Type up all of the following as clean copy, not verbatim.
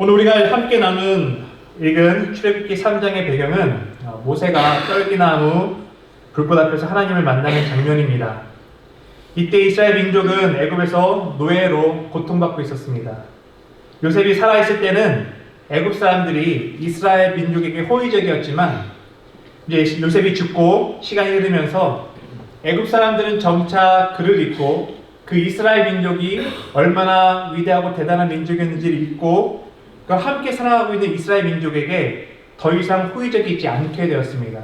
오늘 우리가 함께 읽은 출애굽기 3장의 배경은 모세가 떨기나무 불꽃 앞에서 하나님을 만나는 장면입니다. 이때 이스라엘 민족은 애굽에서 노예로 고통받고 있었습니다. 요셉이 살아있을 때는 애굽 사람들이 이스라엘 민족에게 호의적이었지만 이제 요셉이 죽고 시간이 흐르면서 애굽 사람들은 점차 그를 잊고 그 이스라엘 민족이 얼마나 위대하고 대단한 민족이었는지를 잊고 그 함께 살아가고 있는 이스라엘 민족에게 더 이상 호의적이지 않게 되었습니다.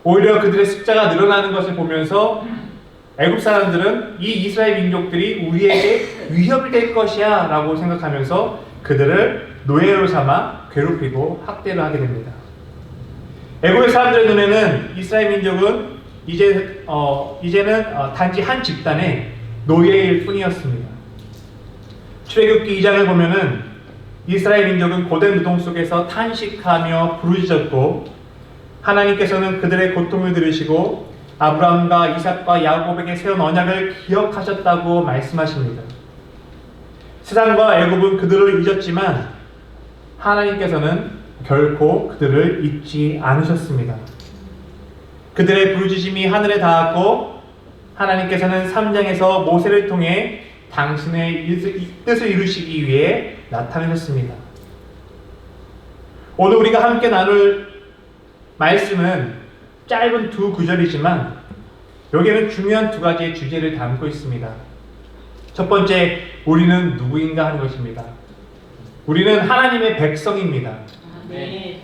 오히려 그들의 숫자가 늘어나는 것을 보면서 애굽 사람들은 이 이스라엘 민족들이 우리에게 위협이 될 것이야 라고 생각하면서 그들을 노예로 삼아 괴롭히고 학대를 하게 됩니다. 애굽의 사람들의 눈에는 이스라엘 민족은 이제는 단지 한 집단의 노예일 뿐이었습니다. 출애굽기 2장을 보면은 이스라엘 민족은 고된 노동 속에서 탄식하며 부르짖었고 하나님께서는 그들의 고통을 들으시고 아브라함과 이삭과 야곱에게 세운 언약을 기억하셨다고 말씀하십니다. 세상과 애굽은 그들을 잊었지만 하나님께서는 결코 그들을 잊지 않으셨습니다. 그들의 부르짖음이 하늘에 닿았고 하나님께서는 3장에서 모세를 통해 당신의 뜻을 이루시기 위해 나타나셨습니다. 오늘 우리가 함께 나눌 말씀은 짧은 두 구절이지만 여기에는 중요한 두 가지의 주제를 담고 있습니다. 첫 번째, 우리는 누구인가 하는 것입니다. 우리는 하나님의 백성입니다.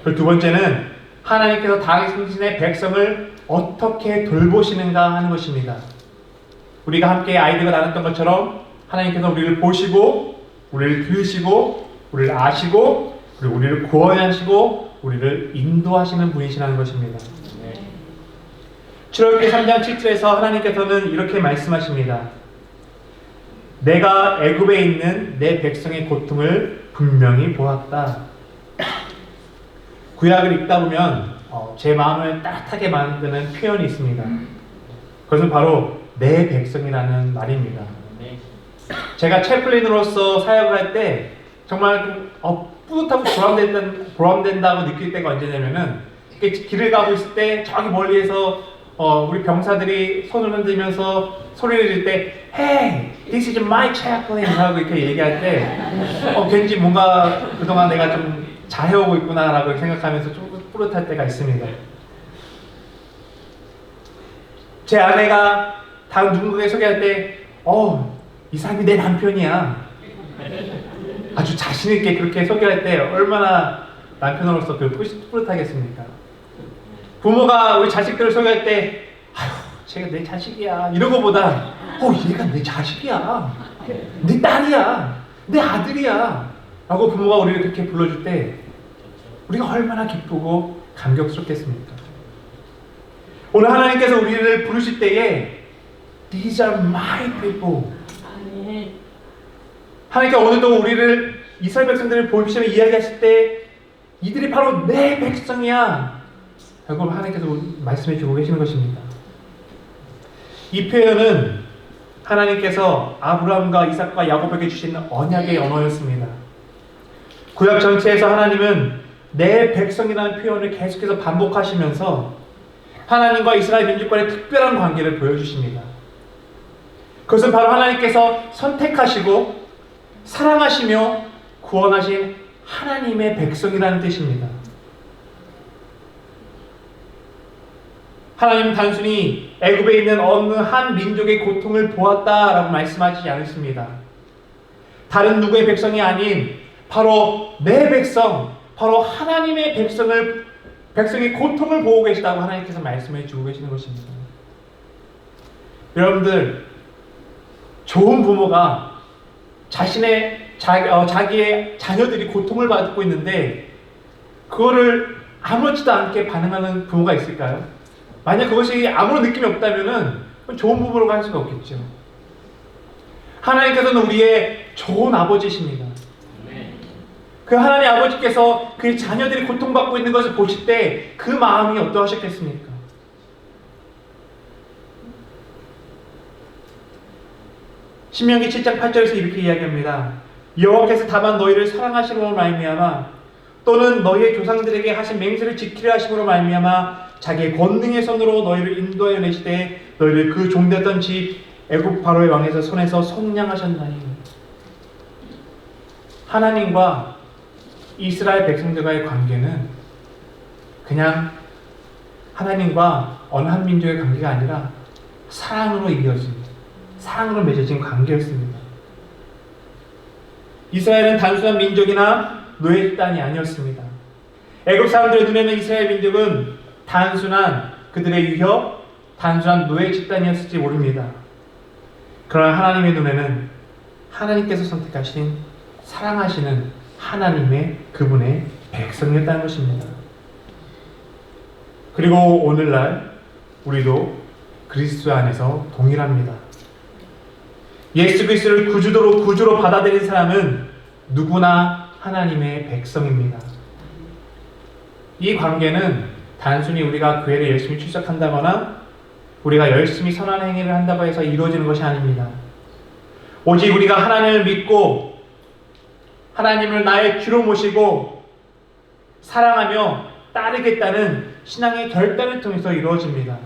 그리고 두 번째는 하나님께서 당신의 백성을 어떻게 돌보시는가 하는 것입니다. 우리가 함께 아이들과 나눴던 것처럼 하나님께서 우리를 보시고 우리를 들으시고 우리를 아시고 그리고 우리를 구원하시고 우리를 인도하시는 분이시라는 것입니다. 출애굽기 3장 7절에서 하나님께서는 이렇게 말씀하십니다. 내가 애굽에 있는 내 백성의 고통을 분명히 보았다. 구약을 읽다 보면 제 마음을 따뜻하게 만드는 표현이 있습니다. 그것은 바로 내 백성이라는 말입니다. 제가 채플린으로서 사역을 할 때 정말 뿌듯하고 보람된다고 느낄 때가 언제냐면은 길을 가고 있을 때 저기 멀리에서 우리 병사들이 손을 흔들면서 소리를 지를 때 Hey, this is my chaplain 하고 이렇게 얘기할 때 왠지 뭔가 그동안 내가 좀 잘해오고 있구나 라고 생각하면서 좀 뿌듯할 때가 있습니다. 제 아내가 다른 누군가에게 소개할 때 이 사람이 내 남편이야 아주 자신있게 그렇게 소개할 때 얼마나 남편으로서 뿌듯하겠습니까? 부모가 우리 자식들을 소개할 때 아휴 쟤가 내 자식이야 이런 거보다 얘가 내 자식이야 내 딸이야 내 아들이야 라고 부모가 우리를 그렇게 불러줄 때 우리가 얼마나 기쁘고 감격스럽겠습니까? 오늘 하나님께서 우리를 부르실 때에 These are my people. 하나님께서 오늘도 우리를 이스라엘 백성들을 보시며 이야기하실 때 이들이 바로 내 백성이야 라고 하나님께서 말씀해 주고 계시는 것입니다. 이 표현은 하나님께서 아브라함과 이삭과 야곱에게 주신 언약의 언어였습니다. 구약 전체에서 하나님은 내 백성이라는 표현을 계속해서 반복하시면서 하나님과 이스라엘 민족과의 특별한 관계를 보여주십니다. 그것은 바로 하나님께서 선택하시고 사랑하시며 구원하신 하나님의 백성이라는 뜻입니다. 하나님은 단순히 애굽에 있는 어느 한 민족의 고통을 보았다라고 말씀하지 않으십니다. 다른 누구의 백성이 아닌 바로 내 백성, 바로 하나님의 백성의 고통을 보고 계시다고 하나님께서 말씀해 주고 계시는 것입니다. 여러분들, 좋은 부모가 자기의 자녀들이 고통을 받고 있는데 그거를 아무렇지도 않게 반응하는 부모가 있을까요? 만약 그것이 아무런 느낌이 없다면 좋은 부모라고 할 수가 없겠죠. 하나님께서는 우리의 좋은 아버지십니다. 그 하나님 아버지께서 그의 자녀들이 고통받고 있는 것을 보실 때 그 마음이 어떠하셨겠습니까? 신명기 7장 8절에서 이렇게 이야기합니다. 여호와께서 다만 너희를 사랑하심으로 말미암아 또는 너희의 조상들에게 하신 맹세를 지키려 하심으로 말미암아 자기의 권능의 손으로 너희를 인도하여 내시되 너희를 그 종되었던 집 애굽 바로의 왕에서 손에서 속량하셨나니. 하나님과 이스라엘 백성들과의 관계는 그냥 하나님과 어느 한 민족의 관계가 아니라 사랑으로 이어진, 사랑으로 맺어진 관계였습니다. 이스라엘은 단순한 민족이나 노예 집단이 아니었습니다. 애굽 사람들의 눈에는 이스라엘 민족은 단순한 그들의 유협, 단순한 노예 집단이었을지 모릅니다. 그러나 하나님의 눈에는 하나님께서 선택하신 사랑하시는 하나님의 그분의 백성이었다는 것입니다. 그리고 오늘날 우리도 그리스도 안에서 동일합니다. 예수 그리스도를 구주로 받아들인 사람은 누구나 하나님의 백성입니다. 이 관계는 단순히 우리가 교회를 열심히 출석한다거나 우리가 열심히 선한 행위를 한다고 해서 이루어지는 것이 아닙니다. 오직 우리가 하나님을 믿고 하나님을 나의 주로 모시고 사랑하며 따르겠다는 신앙의 결단을 통해서 이루어집니다.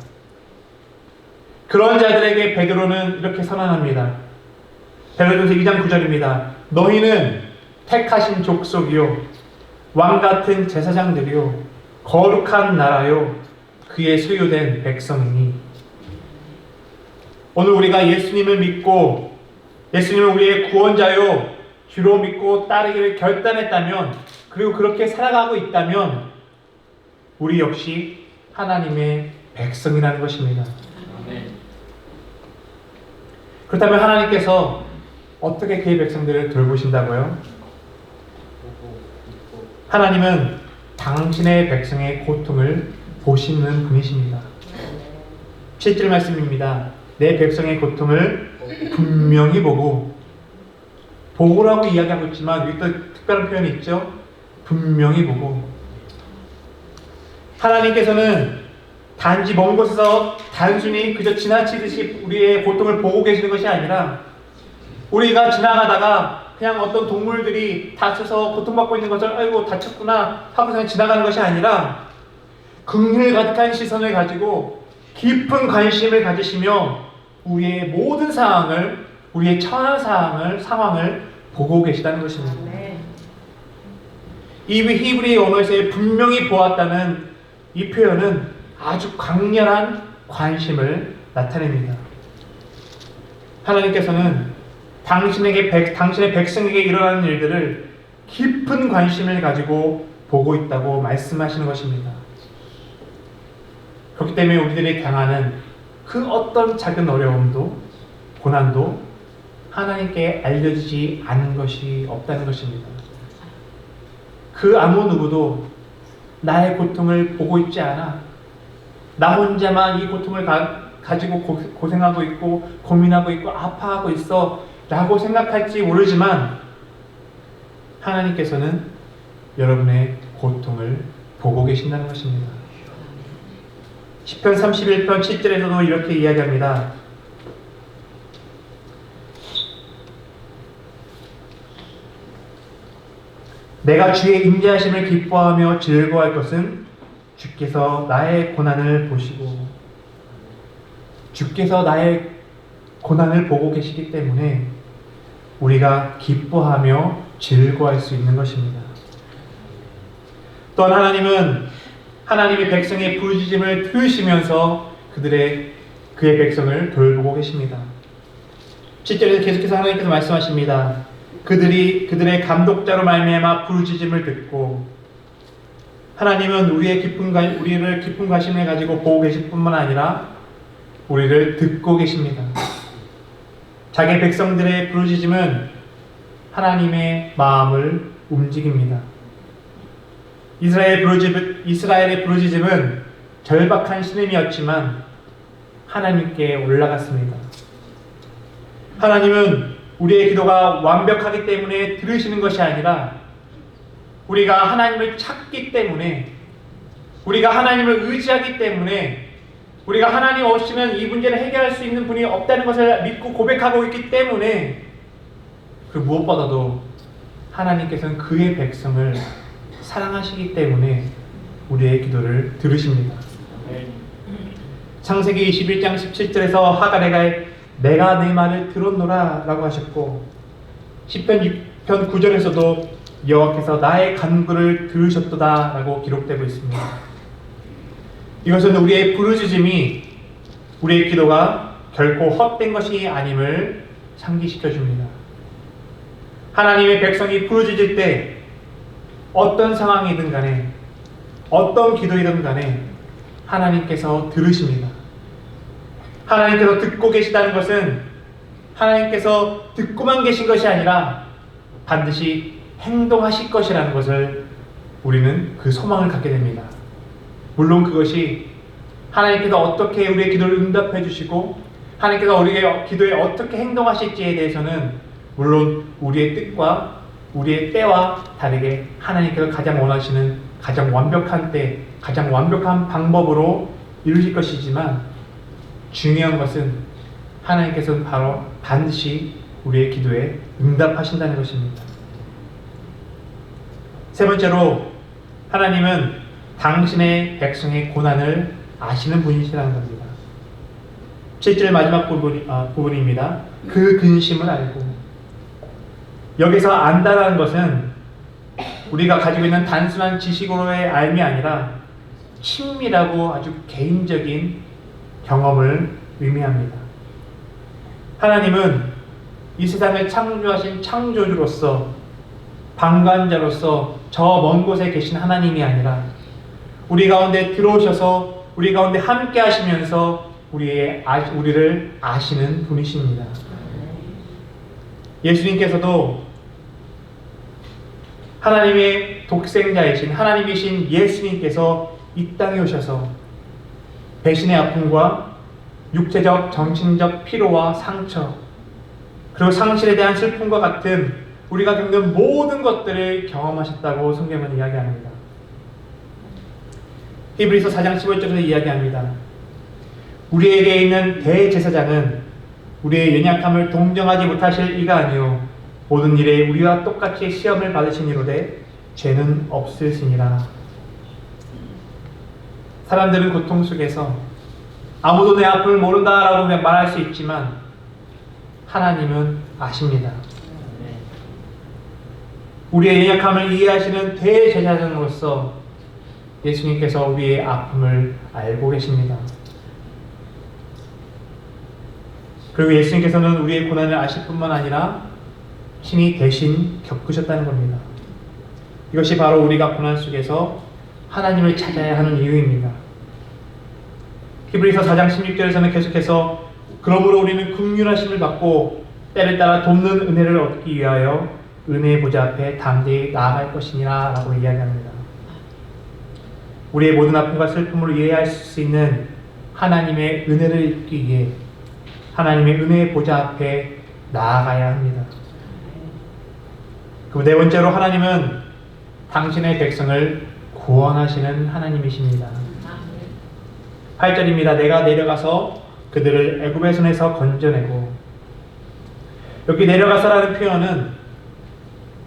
그런 자들에게 베드로는 이렇게 선언합니다. 베드로전서 2장 9절입니다. 너희는 택하신 족속이요 왕같은 제사장들이요 거룩한 나라요 그의 소유된 백성이니. 오늘 우리가 예수님을 믿고 예수님을 우리의 구원자요 주로 믿고 따르기를 결단했다면, 그리고 그렇게 살아가고 있다면 우리 역시 하나님의 백성이라는 것입니다. 그렇다면 하나님께서 어떻게 그의 백성들을 돌보신다고요? 하나님은 당신의 백성의 고통을 보시는 분이십니다. 7절 말씀입니다. 내 백성의 고통을 분명히 보고라고 이야기하고 있지만 여기 또 특별한 표현이 있죠. 분명히 보고. 하나님께서는 단지 먼 곳에서 단순히 그저 지나치듯이 우리의 고통을 보고 계시는 것이 아니라 우리가 지나가다가 그냥 어떤 동물들이 다쳐서 고통받고 있는 것을 아이고 다쳤구나 하고 그냥 지나가는 것이 아니라 긍휼 가득한 시선을 가지고 깊은 관심을 가지시며 우리의 모든 상황을, 우리의 처한 상황을 보고 계시다는 것입니다. 이 히브리 언어에서의 분명히 보았다는 이 표현은 아주 강렬한 관심을 나타냅니다. 하나님께서는 당신의 백성에게 일어나는 일들을 깊은 관심을 가지고 보고 있다고 말씀하시는 것입니다. 그렇기 때문에 우리들이 당하는 그 어떤 작은 어려움도 고난도 하나님께 알려지지 않은 것이 없다는 것입니다. 그 아무 누구도 나의 고통을 보고 있지 않아. 나 혼자만 이 고통을 가지고 고생하고 있고 고민하고 있고 아파하고 있어 라고 생각할지 모르지만 하나님께서는 여러분의 고통을 보고 계신다는 것입니다. 시편 31편 7절에서도 이렇게 이야기합니다. 내가 주의 임재하심을 기뻐하며 즐거워할 것은 주께서 나의 고난을 보시고, 주께서 나의 고난을 보고 계시기 때문에 우리가 기뻐하며 즐거워할 수 있는 것입니다. 또한 하나님은 하나님의 백성의 부르짖음을 들으시면서 그의 백성을 돌보고 계십니다. 7절에서 계속해서 하나님께서 말씀하십니다. 그들의 감독자로 말미암아 부르짖음을 듣고, 하나님은 우리를 깊은 관심을 가지고 보고 계실 뿐만 아니라 우리를 듣고 계십니다. 자기 백성들의 부르짖음은 하나님의 마음을 움직입니다. 이스라엘의 부르짖음은 절박한 신음이었지만 하나님께 올라갔습니다. 하나님은 우리의 기도가 완벽하기 때문에 들으시는 것이 아니라 우리가 하나님을 찾기 때문에, 우리가 하나님을 의지하기 때문에, 우리가 하나님 없이는 이 문제를 해결할 수 있는 분이 없다는 것을 믿고 고백하고 있기 때문에 그 무엇보다도 하나님께서는 그의 백성을 사랑하시기 때문에 우리의 기도를 들으십니다. 창세기 21장 17절에서 하갈에게 내가 내 말을 들었노라 라고 하셨고, 시편 6편 9절에서도 여호와께서 나의 간구를 들으셨도다 라고 기록되고 있습니다. 이것은 우리의 부르짖음이, 우리의 기도가 결코 헛된 것이 아님을 상기시켜 줍니다. 하나님의 백성이 부르짖을 때 어떤 상황이든 간에, 어떤 기도이든 간에 하나님께서 들으십니다. 하나님께서 듣고 계시다는 것은 하나님께서 듣고만 계신 것이 아니라 반드시 행동하실 것이라는 것을 우리는 그 소망을 갖게 됩니다. 물론 그것이 하나님께서 어떻게 우리의 기도를 응답해 주시고 하나님께서 우리의 기도에 어떻게 행동하실지에 대해서는 물론 우리의 뜻과 우리의 때와 다르게 하나님께서 가장 원하시는 가장 완벽한 때, 가장 완벽한 방법으로 이루실 것이지만, 중요한 것은 하나님께서는 바로 반드시 우리의 기도에 응답하신다는 것입니다. 세 번째로, 하나님은 당신의 백성의 고난을 아시는 분이시라는 겁니다. 7절 마지막 부분입니다. 그 근심을 알고. 여기서 안다라는 것은 우리가 가지고 있는 단순한 지식으로의 알미 아니라 친밀하고 아주 개인적인 경험을 의미합니다. 하나님은 이 세상을 창조하신 창조주로서, 방관자로서 저 먼 곳에 계신 하나님이 아니라 우리 가운데 들어오셔서 우리 가운데 함께 하시면서 우리를 아시는 분이십니다. 예수님께서도 하나님의 독생자이신 하나님이신 예수님께서 이 땅에 오셔서 배신의 아픔과 육체적, 정신적 피로와 상처, 그리고 상실에 대한 슬픔과 같은 우리가 겪는 모든 것들을 경험하셨다고 성경은 이야기합니다. 히브리서 4장 15절에서 이야기합니다. 우리에게 있는 대제사장은 우리의 연약함을 동정하지 못하실 이가 아니요 모든 일에 우리와 똑같이 시험을 받으시니로되 죄는 없으시니라. 사람들은 고통 속에서 아무도 내 아픔을 모른다라고 말할 수 있지만 하나님은 아십니다. 우리의 연약함을 이해하시는 대제사장으로서 예수님께서 우리의 아픔을 알고 계십니다. 그리고 예수님께서는 우리의 고난을 아실 뿐만 아니라 친히 대신 겪으셨다는 겁니다. 이것이 바로 우리가 고난 속에서 하나님을 찾아야 하는 이유입니다. 히브리서 4장 16절에서는 계속해서 그러므로 우리는 긍휼하심을 받고 때를 따라 돕는 은혜를 얻기 위하여 은혜의 보좌 앞에 담대히 나아갈 것이니라 라고 이야기합니다. 우리의 모든 아픔과 슬픔을 이해할 수 있는 하나님의 은혜를 입기 위해 하나님의 은혜의 보좌 앞에 나아가야 합니다. 그리고 네 번째로, 하나님은 당신의 백성을 구원하시는 하나님이십니다. 8절입니다. 내가 내려가서 그들을 애굽의 손에서 건져내고. 여기 내려가서라는 표현은,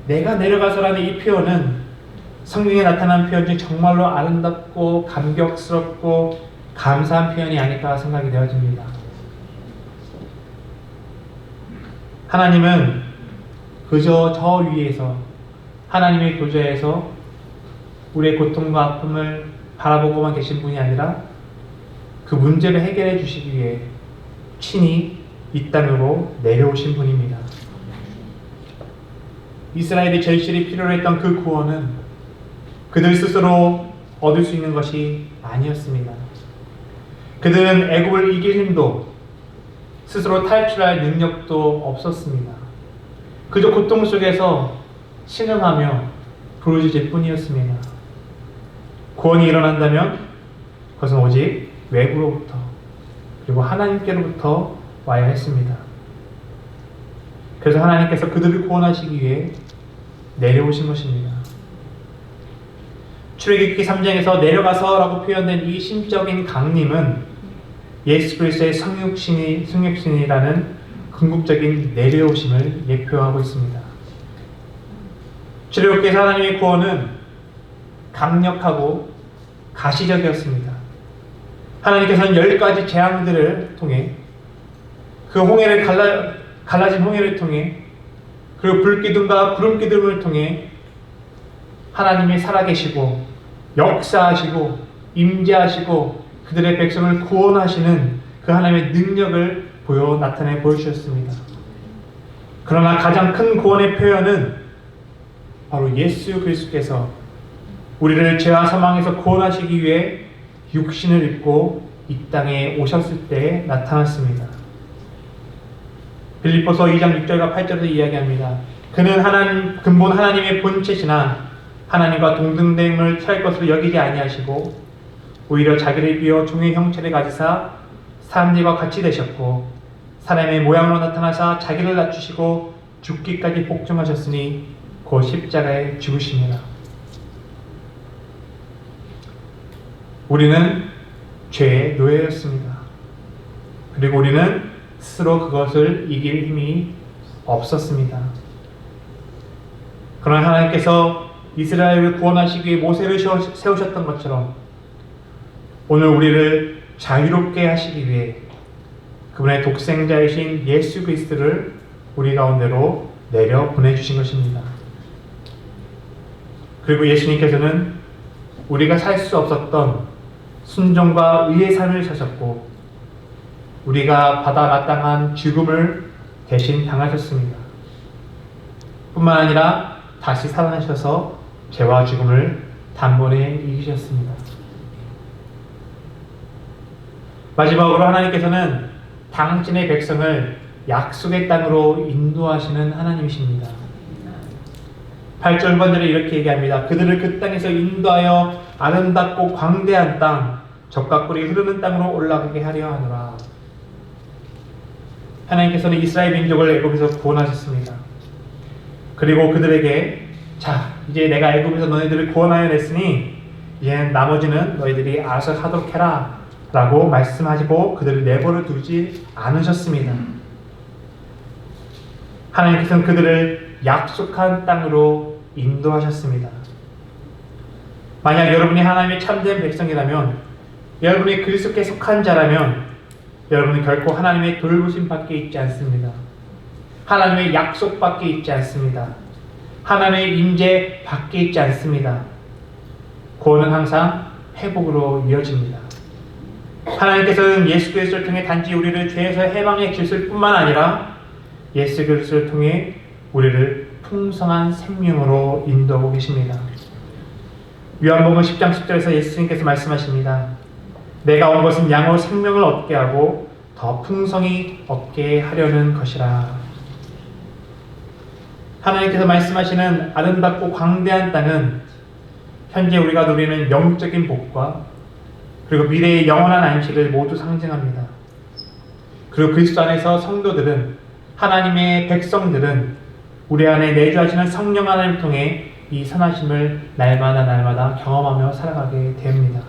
내가 내려가서라는 이 표현은 성경에 나타난 표현 중 정말로 아름답고 감격스럽고 감사한 표현이 아닐까 생각이 되어집니다. 하나님은 그저 저 위에서 하나님의 보좌에서 우리의 고통과 아픔을 바라보고만 계신 분이 아니라 그 문제를 해결해 주시기 위해 친히 이 땅으로 내려오신 분입니다. 이스라엘이 절실히 필요로 했던 그 구원은 그들 스스로 얻을 수 있는 것이 아니었습니다. 그들은 애굽을 이길 힘도 스스로 탈출할 능력도 없었습니다. 그저 고통 속에서 신음하며 부르짖을 뿐이었습니다. 구원이 일어난다면 그것은 오직 외부로부터 그리고 하나님께로부터 와야 했습니다. 그래서 하나님께서 그들을 구원하시기 위해 내려오신 것입니다. 출애굽기 3장에서 내려가서라고 표현된 이 심적인 강림은 예수 그리스도의 성육신이라는 궁극적인 내려오심을 예표하고 있습니다. 출애굽기에서 하나님의 구원은 강력하고 가시적이었습니다. 하나님께서는 10가지 재앙들을 통해 그 홍해를 갈라진 홍해를 통해 그리고 불기둥과 구름기둥을 통해 하나님이 살아계시고 역사하시고 임재하시고 그들의 백성을 구원하시는 그 하나님의 능력을 나타내 보여주셨습니다. 그러나 가장 큰 구원의 표현은 바로 예수 그리스도께서 우리를 죄와 사망에서 구원하시기 위해 육신을 입고 이 땅에 오셨을 때 나타났습니다. 빌립보서 2장 6절과 8절에서 이야기합니다. 그는 근본 하나님의 본체시나 하나님과 동등됨을 취할 것으로 여기지 아니하시고 오히려 자기를 비워 종의 형체를 가지사 사람들과 같이 되셨고 사람의 모양으로 나타나사 자기를 낮추시고 죽기까지 복종하셨으니 곧 십자가에 죽으심이라. 우리는 죄의 노예였습니다. 그리고 우리는 스스로 그것을 이길 힘이 없었습니다. 그러나 하나님께서 이스라엘을 구원하시기 위해 모세를 세우셨던 것처럼 오늘 우리를 자유롭게 하시기 위해 그분의 독생자이신 예수 그리스도를 우리 가운데로 내려 보내주신 것입니다. 그리고 예수님께서는 우리가 살 수 없었던 순종과 의의 삶을 사셨고 우리가 받아 마땅한 죽음을 대신 당하셨습니다. 뿐만 아니라 다시 살아나셔서 죄와 죽음을 단번에 이기셨습니다. 마지막으로 하나님께서는 당신의 백성을 약속의 땅으로 인도하시는 하나님이십니다. 8절 후반절에 이렇게 얘기합니다. 그들을 그 땅에서 인도하여 아름답고 광대한 땅, 젖과 꿀이 흐르는 땅으로 올라가게 하려 하노라. 하나님께서는 이스라엘 민족을 애굽에서 구원하셨습니다. 그리고 그들에게 자, 이제 내가 애굽에서 너희들을 구원하여 냈으니 이제는 나머지는 너희들이 알아서 하도록 해라 라고 말씀하시고 그들을 내버려 두지 않으셨습니다. 하나님께서는 그들을 약속한 땅으로 인도하셨습니다. 만약 여러분이 하나님의 참된 백성이라면, 여러분이 그리스도께 속한 자라면 여러분은 결코 하나님의 돌보심 밖에 있지 않습니다. 하나님의 약속 밖에 있지 않습니다. 하나님의 임재 밖에 있지 않습니다. 구원은 항상 회복으로 이어집니다. 하나님께서는 예수 그리스도를 통해 단지 우리를 죄에서 해방해 주실 뿐만 아니라 예수 그리스도를 통해 우리를 풍성한 생명으로 인도하고 계십니다. 요한복음 10장 10절에서 예수님께서 말씀하십니다. 내가 온 것은 양으로 생명을 얻게 하고 더 풍성히 얻게 하려는 것이라. 하나님께서 말씀하시는 아름답고 광대한 땅은 현재 우리가 누리는 영적인 복과 그리고 미래의 영원한 안식을 모두 상징합니다. 그리고 그리스도 안에서 성도들은, 하나님의 백성들은 우리 안에 내주하시는 성령 하나님을 통해 이 선하심을 날마다 경험하며 살아가게 됩니다.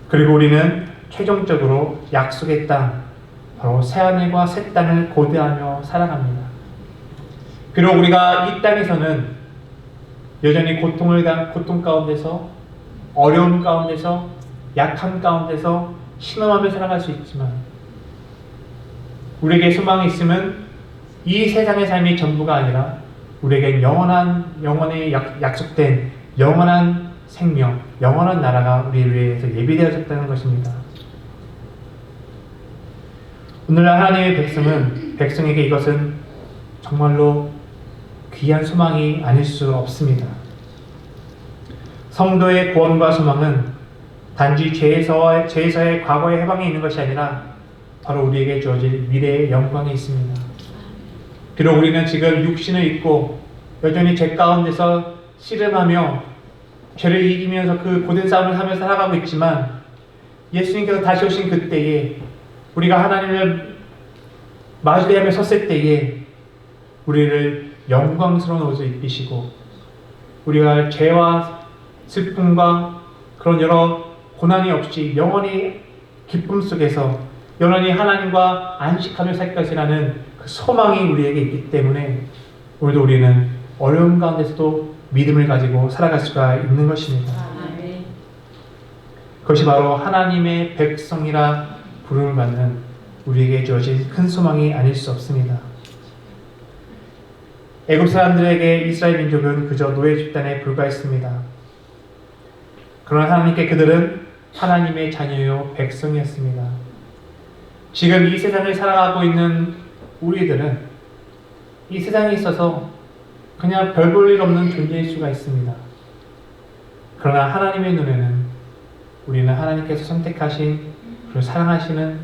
그리고 우리는 최종적으로 약속의 땅, 바로 새하늘과 새 땅을 고대하며 살아갑니다. 그리고 우리가 이 땅에서는 여전히 고통 가운데서, 어려움 가운데서, 약함 가운데서 신음하며 살아갈 수 있지만 우리에게 소망이 있으면 이 세상의 삶이 전부가 아니라 우리에게 영원에 약속된 영원한 생명, 영원한 나라가 우리를 위해서 예비되어졌다는 것입니다. 오늘날 하나님의 백성에게 이것은 정말로 귀한 소망이 아닐 수 없습니다. 성도의 구원과 소망은 단지 죄에서의 과거의 해방에 있는 것이 아니라 바로 우리에게 주어질 미래의 영광에 있습니다. 비록 우리는 지금 육신을 입고 여전히 죄 가운데서 씨름하며 죄를 이기면서 그 고된 싸움을 하며 살아가고 있지만 예수님께서 다시 오신 그때에 우리가 하나님을 마주대하며 섰을 때에 우리를 영광스러운 옷을 입히시고 우리가 죄와 슬픔과 그런 여러 고난이 없이 영원히 기쁨 속에서 영원히 하나님과 안식하며 살 것이라는 그 소망이 우리에게 있기 때문에 오늘도 우리는 어려움 가운데서도 믿음을 가지고 살아갈 수가 있는 것입니다. 그것이 바로 하나님의 백성이라 부름을 받는 우리에게 주어진 큰 소망이 아닐 수 없습니다. 애굽 사람들에게 이스라엘 민족은 그저 노예 집단에 불과했습니다. 그러나 하나님께 그들은 하나님의 자녀요 백성이었습니다. 지금 이 세상을 살아가고 있는 우리들은 이 세상에 있어서 그냥 별 볼 일 없는 존재일 수가 있습니다. 그러나 하나님의 눈에는 우리는 하나님께서 선택하신 그리고 사랑하시는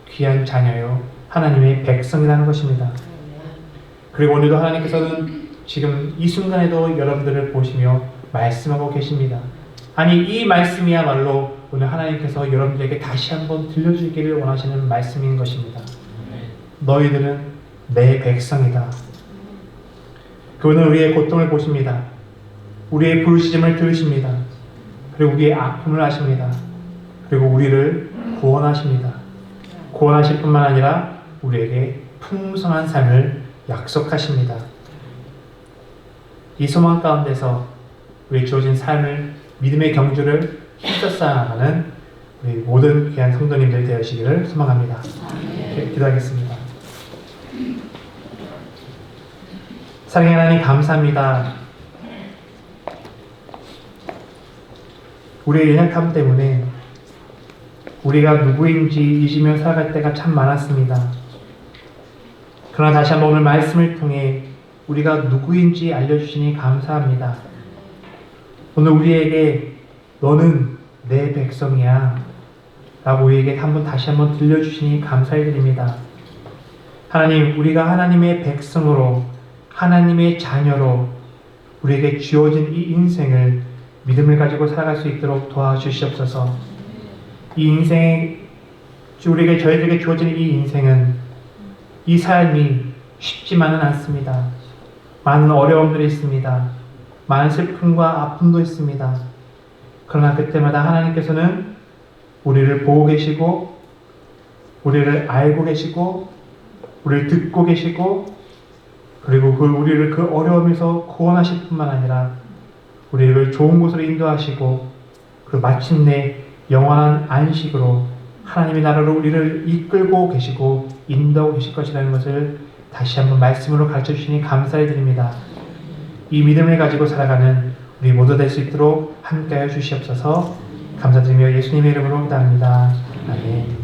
귀한 자녀요 하나님의 백성이라는 것입니다. 그리고 오늘도 하나님께서는 지금 이 순간에도 여러분들을 보시며 말씀하고 계십니다. 아니 이 말씀이야말로 오늘 하나님께서 여러분들에게 다시 한번 들려주기를 원하시는 말씀인 것입니다. 너희들은 내 백성이다. 그분은 우리의 고통을 보십니다. 우리의 부르짖음을 들으십니다. 그리고 우리의 아픔을 아십니다. 그리고 우리를 구원하십니다. 구원하실 뿐만 아니라 우리에게 풍성한 삶을 약속하십니다. 이 소망 가운데서 우리 주어진 삶을 믿음의 경주를 힘써 쌓아가는 우리 모든 귀한 성도님들 되시기를 소망합니다. 기도하겠습니다. 사랑의 하나님 감사합니다. 우리의 연약함 때문에 우리가 누구인지 잊으며 살아갈 때가 참 많았습니다. 그러나 다시 한번 오늘 말씀을 통해 우리가 누구인지 알려주시니 감사합니다. 오늘 우리에게 너는 내 백성이야 라고 우리에게 다시 한번 들려주시니 감사드립니다. 하나님, 우리가 하나님의 백성으로 하나님의 자녀로 우리에게 주어진 이 인생을 믿음을 가지고 살아갈 수 있도록 도와주시옵소서. 이 인생, 저희들에게 주어진 이 인생은 이 삶이 쉽지만은 않습니다. 많은 어려움들이 있습니다. 많은 슬픔과 아픔도 있습니다. 그러나 그때마다 하나님께서는 우리를 보고 계시고 우리를 알고 계시고 우리를 듣고 계시고 그리고 우리를 그 어려움에서 구원하실 뿐만 아니라 우리를 좋은 곳으로 인도하시고 그리고 마침내 영원한 안식으로 하나님의 나라로 우리를 이끌고 계시고 인도하고 계실 것이라는 것을 다시 한번 말씀으로 가르쳐 주시니 감사를 드립니다. 이 믿음을 가지고 살아가는 우리 모두 될 수 있도록 함께하여 주시옵소서. 감사드리며 예수님의 이름으로 기도합니다. 아멘.